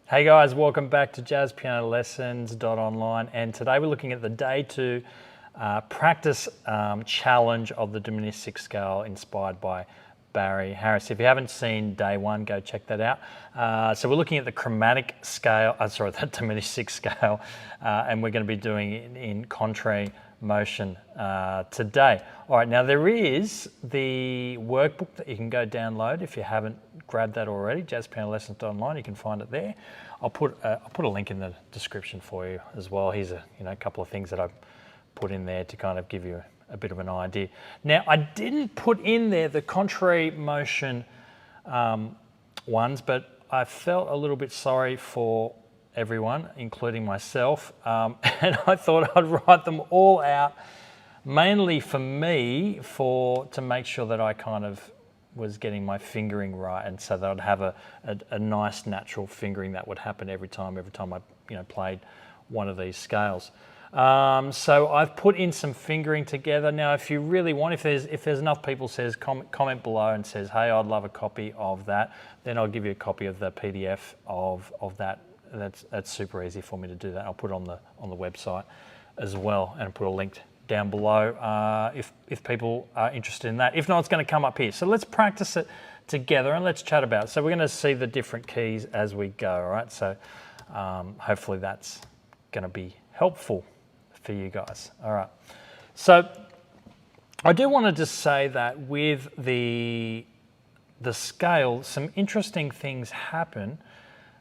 Hey guys, welcome back to jazzpianolessons.online, and today we're looking at the day 2 practice challenge of the diminished sixth scale inspired by Barris Harris. If you haven't seen day 1, go check that out. So we're looking at the chromatic scale, the diminished sixth scale, and we're going to be doing it in contrary motion today. All right, now there is the workbook that you can go download if you haven't grabbed that already, jazzpianolessons.online. You can find it there. I'll put a link in the description for you as well. Here's a couple of things that I've put in there to kind of give you a bit of an idea. Now, I didn't put in there the contrary motion ones, but I felt a little bit sorry for everyone, including myself, and I thought I'd write them all out, mainly for me, to make sure that I kind of was getting my fingering right, and so that I'd have a nice natural fingering that would happen every time I played one of these scales. So I've put in some fingering together. Now, if you really want, if there's enough people says comment below and says, hey, I'd love a copy of that, then I'll give you a copy of the PDF of that. That's super easy for me to do that. I'll put it on the website as well, and put a link down below if people are interested in that. If not, it's going to come up here. So let's practice it together and let's chat about it. So we're going to see the different keys as we go, all right? So hopefully that's going to be helpful for you guys. All right. So I do want to just say that with the scale, some interesting things happen,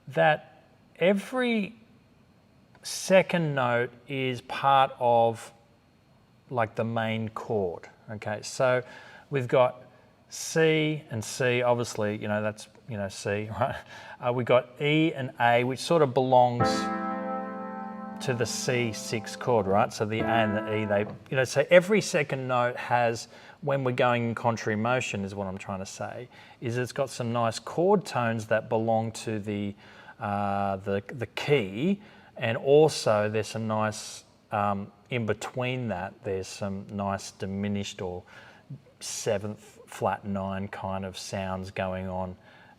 that every second note is part of like the main chord. Okay, so we've got C and C, obviously, that's, C, right? We've got E and A, which sort of belongs to the C6 chord, right? So the A and the E, so every second note has, when we're going in contrary motion, is what I'm trying to say, is it's got some nice chord tones that belong to the key, and also there's some nice, in between that, there's some nice diminished or 7th flat 9 kind of sounds going on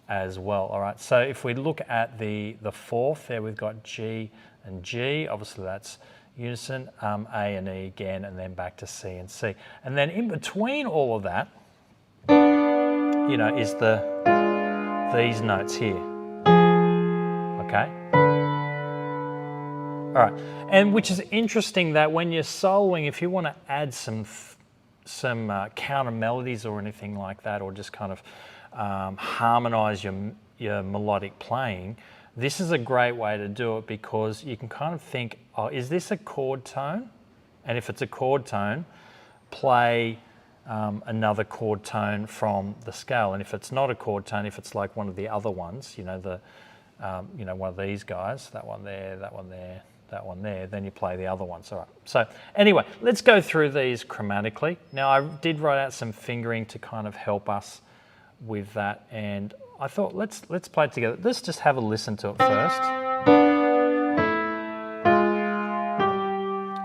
as well. All right, so if we look at the 4th there, we've got G and G, obviously that's unison, A and E again, and then back to C and C. And then in between all of that, is these notes here. Okay. All right, and which is interesting that when you're soloing, if you want to add some counter melodies or anything like that, or just kind of harmonize your melodic playing, this is a great way to do it, because you can kind of think, oh, is this a chord tone? And if it's a chord tone, play another chord tone from the scale. And if it's not a chord tone, if it's like one of the other ones, one of these guys, that one there, that one there, that one there, then you play the other ones. All right. So anyway, let's go through these chromatically. Now, I did write out some fingering to kind of help us with that, and I thought let's play it together. Let's just have a listen to it first.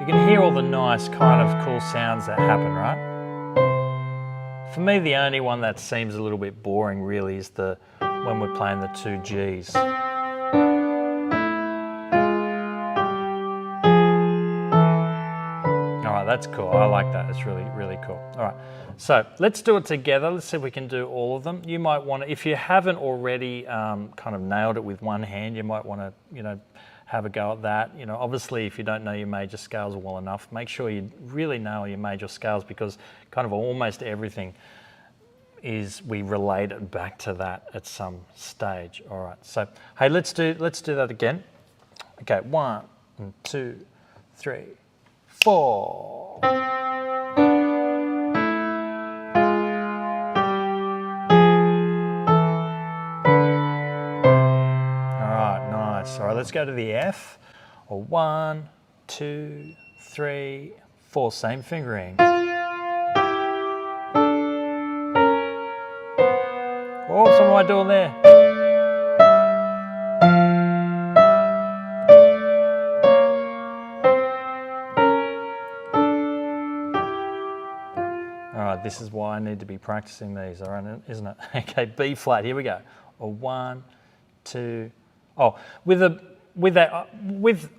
You can hear all the nice kind of cool sounds that happen, right? For me, the only one that seems a little bit boring really is when we're playing the 2 Gs. All right, that's cool. I like that. It's really, really cool. All right, so let's do it together. Let's see if we can do all of them. You might want to, if you haven't already kind of nailed it with one hand, you might want to, have a go at that. Obviously, if you don't know your major scales well enough, make sure you really nail your major scales, because kind of almost everything we relate it back to that at some stage. All right, so hey, let's do that again. Okay, 1, 2, 3, 4. All right, nice. All right, let's go to the F. Or 1, 2, 3, 4. Same fingering. Oh, what am I doing there? All right, this is why I need to be practicing these, all right, isn't it? Okay, B flat, here we go. A 1, 2, Oh, with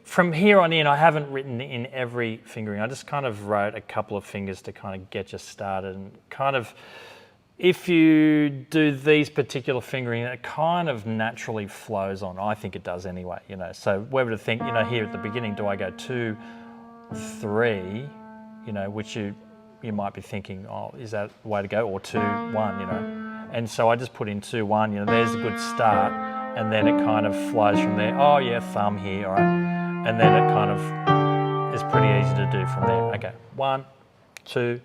from here on in, I haven't written in every fingering. I just kind of wrote a couple of fingers to kind of get you started, and kind of, if you do these particular fingering, it kind of naturally flows on. I think it does anyway, you know. So we're to think, you know, here at the beginning, do I go 2, 3, you know, which you might be thinking, oh, is that the way to go? Or 2, 1, you know. And so I just put in 2, 1, you know, there's a good start. And then it kind of flows from there. Oh yeah, thumb here, all right. And then it kind of is pretty easy to do from there. Okay, 1, 2,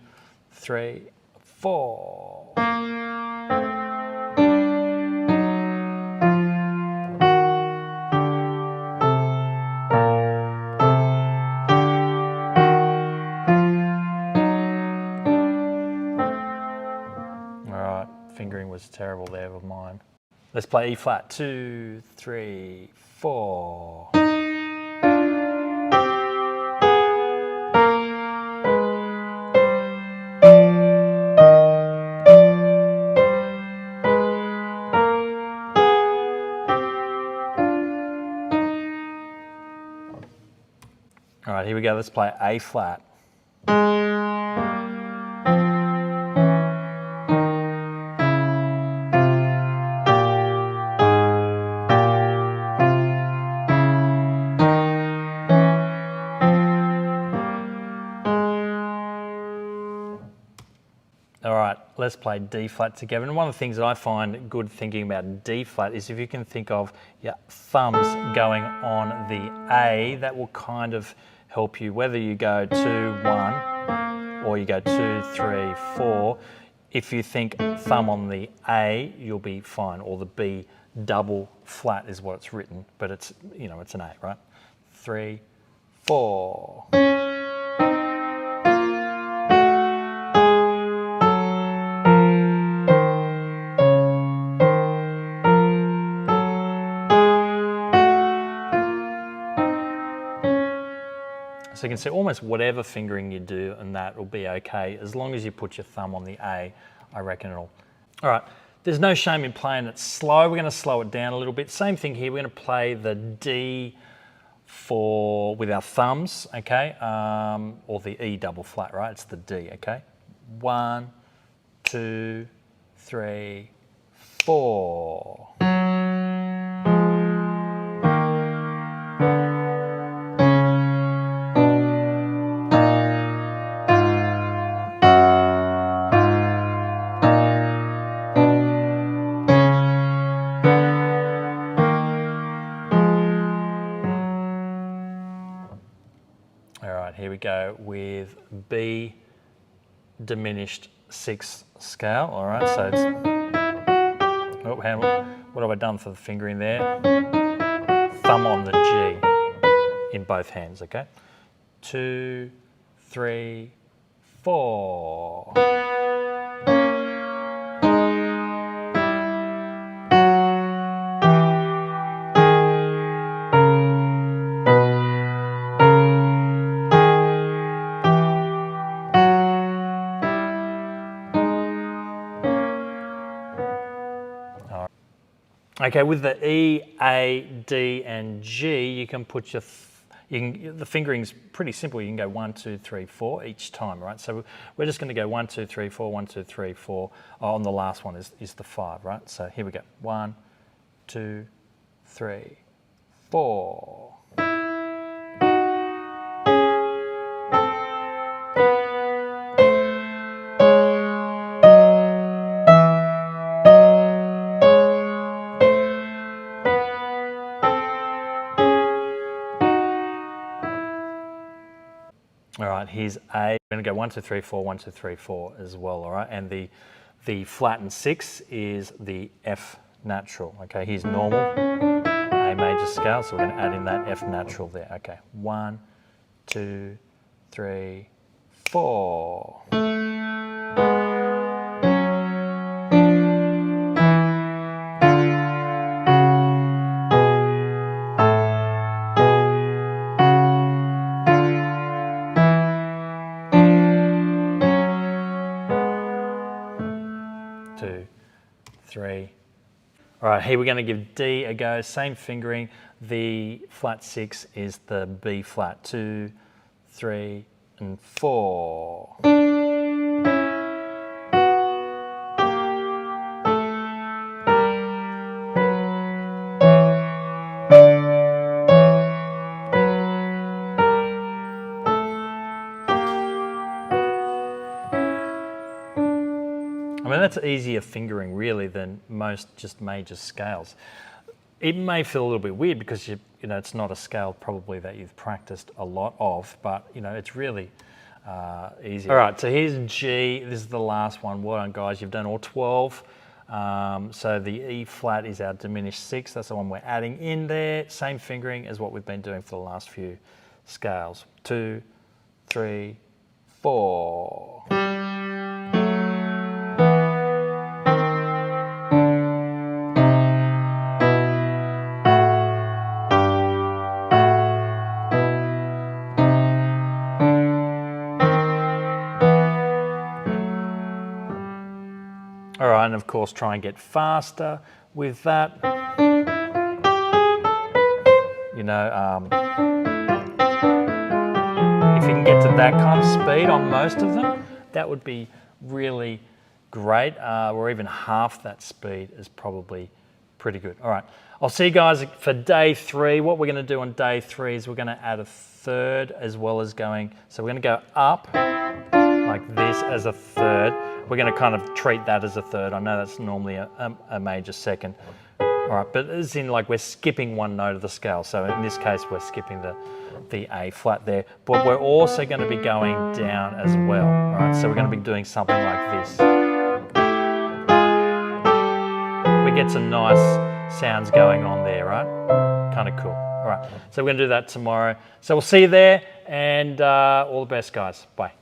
3, 4. All right, fingering was terrible there of mine. Let's play E flat. 2, 3, 4. All right, here we go. Let's play A flat. All right, let's play D flat together. And one of the things that I find good thinking about D flat is if you can think of your thumbs going on the A, that will kind of help you, whether you go 2, 1, or you go 2, 3, 4. If you think thumb on the A, you'll be fine, or the B double flat is what it's written, but it's, you know, it's an A, right? 3, 4. So you can see almost whatever fingering you do, and that will be okay. As long as you put your thumb on the A, I reckon it'll. All right, there's no shame in playing it slow. We're going to slow it down a little bit. Same thing here, we're going to play the D with our thumbs, okay? Or the E double flat, right? It's the D, okay? 1, 2, 3, 4. All right, here we go with B diminished 6th scale. All right, so it's, oh, what have I done for the fingering there? Thumb on the G in both hands, okay? 2, 3, 4. Okay, with the E, A, D, and G, you can put your, the fingering's pretty simple. You can go 1, 2, 3, 4 each time, right? So we're just going to go 1, 2, 3, 4, 1, 2, 3, 4. Oh, on the last one is the 5, right? So here we go. 1, 2, 3, 4. All right, here's A. We're going to go 1, 2, 3, 4, 1, 2, 3, 4 as well, all right? And the flattened 6 is the F natural, okay? Here's normal, A major scale, so we're going to add in that F natural there. Okay, 1, 2, 3, 4. All right, here we're going to give D a go. Same fingering. The flat 6 is the B flat. 2, 3, and 4. I mean, that's easier fingering really than most just major scales. It may feel a little bit weird because you know it's not a scale probably that you've practiced a lot of, but you know it's really easy. All right, so here's G. This is the last one. Well done, guys. You've done all 12. So the E flat is our diminished 6. That's the one we're adding in there. Same fingering as what we've been doing for the last few scales. 2, 3, 4. All right, and of course try and get faster with that. You know, if you can get to that kind of speed on most of them, that would be really great, or even half that speed is probably pretty good. All right, I'll see you guys for day 3. What we're going to do on day 3 is we're going to add a third as well as going, so we're going to go up like this as a third. We're going to kind of treat that as a third. I know that's normally a major second. All right, but it's in like we're skipping one note of the scale. So in this case, we're skipping the A flat there. But we're also going to be going down as well. All right, so we're going to be doing something like this. We get some nice sounds going on there, right? Kind of cool. All right, so we're going to do that tomorrow. So we'll see you there, and all the best, guys. Bye.